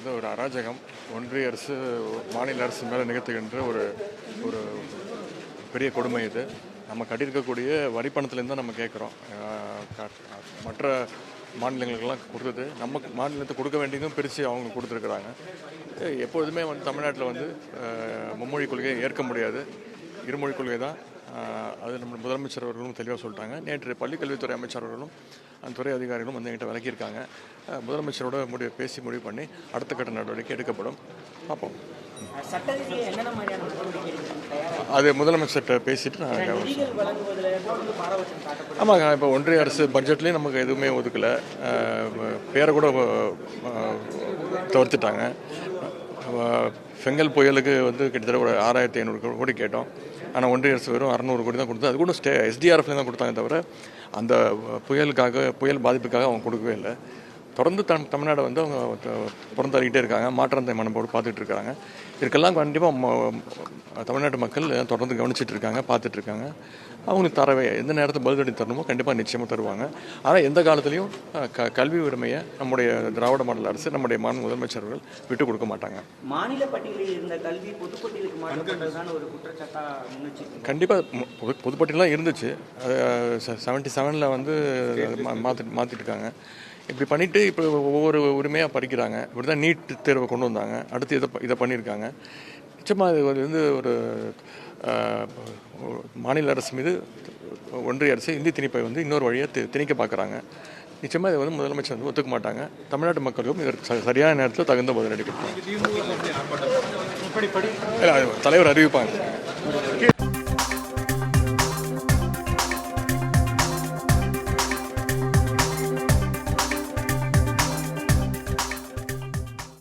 வந்து ஒரு அராஜகம். ஒன்றிய அரசு மாநில அரசு மேலே நிகழ்த்துகின்ற ஒரு ஒரு பெரிய கொடுமை இது. நம்ம கட்டியிருக்கக்கூடிய வரி பணத்துலேருந்து தான் நம்ம கேட்குறோம். மற்ற மாநிலங்களுக்கெல்லாம் கொடுத்தது நம்ம மாநிலத்தை கொடுக்க வேண்டியதும் பிரித்து அவங்க கொடுத்துருக்குறாங்க. எப்பொழுதுமே வந்து தமிழ்நாட்டில் வந்து மும்மொழி கொள்கையை ஏற்க முடியாது, இருமொழி கொள்கை தான். அது நம்ம முதலமைச்சர் அவர்களும் தெளிவாக சொல்லிட்டாங்க. நேற்று பள்ளிக்கல்வித்துறை அமைச்சர் அவர்களும் அந்த துறை அதிகாரிகளும் வந்து என்கிட்ட விளக்கியிருக்காங்க. முதலமைச்சரோட பேசி முடிவு பண்ணி அடுத்த கட்ட நடவடிக்கை எடுக்கப்படும். பார்ப்போம். அது முதலமைச்சர்கிட்ட பேசிட்டு நான் ஆமாங்க. இப்போ ஒன்றிய அரசு பட்ஜெட்லேயும் நமக்கு எதுவுமே ஒதுக்கலை, பேரை கூட தவிர்த்துட்டாங்க. செங்கல் புயலுக்கு வந்து கிட்டத்தட்ட ஒரு 6500 கோடி கேட்டோம். ஆனால் ஒன்றிய அரசு வெறும் 600 கோடி தான் கொடுத்தது. அது கூட SDRFல தான் கொடுத்தாங்க தவிர அந்த புயல் பாதிப்புக்காக அவங்க கொடுக்கவே இல்லை. தொடர்ந்து தமிழ்நாடு வந்து அவங்க பிறந்தறிக்கிட்டே இருக்காங்க, மாற்றம் மனப்போடு பார்த்துட்டு இருக்காங்க. இதுக்கெல்லாம் கண்டிப்பாக தமிழ்நாட்டு மக்கள் தொடர்ந்து கவனிச்சிட்டு இருக்காங்க, பார்த்துட்டு இருக்காங்க. அவங்களுக்கு தரவே எந்த நேரத்தில் பதிலடி தரணுமோ கண்டிப்பாக நிச்சயமாக தருவாங்க. ஆனால் எந்த காலத்துலையும் கல்வி உரிமையை நம்முடைய திராவிட மாடல் அரசு, நம்முடைய முதலமைச்சர்கள் விட்டு கொடுக்க மாட்டாங்க. மாநில பட்டியலில் இருந்த கல்வி பொதுப்பட்டியலுக்கு மாற்றப்பட்டதான ஒரு குற்றச்சாட்டா கண்டிப்பாக பொதுப்பட்டியலாம் இருந்துச்சு. 77 வந்து மாற்றிட்டு இருக்காங்க. இப்படி பண்ணிவிட்டு இப்போ ஒவ்வொரு உரிமையாக படிக்கிறாங்க. இப்படி தான் நீட் தேர்வை கொண்டு வந்தாங்க. அடுத்து இதை பண்ணியிருக்காங்க. நிச்சயமாக இது வந்து ஒரு மாநில அரசு மீது ஒன்றிய அரசு இந்தி திணிப்பை வந்து இன்னொரு வழியாக திணிக்க பார்க்குறாங்க. நிச்சயமாக இதை வந்து முதலமைச்சர் வந்து ஒத்துக்க மாட்டாங்க. தமிழ்நாட்டு மக்களுக்கும் இதற்கு சரியான நேரத்தில் தகுந்த பதிலடி கொடுப்பாங்க. தலைவர் அறிவிப்பாங்க.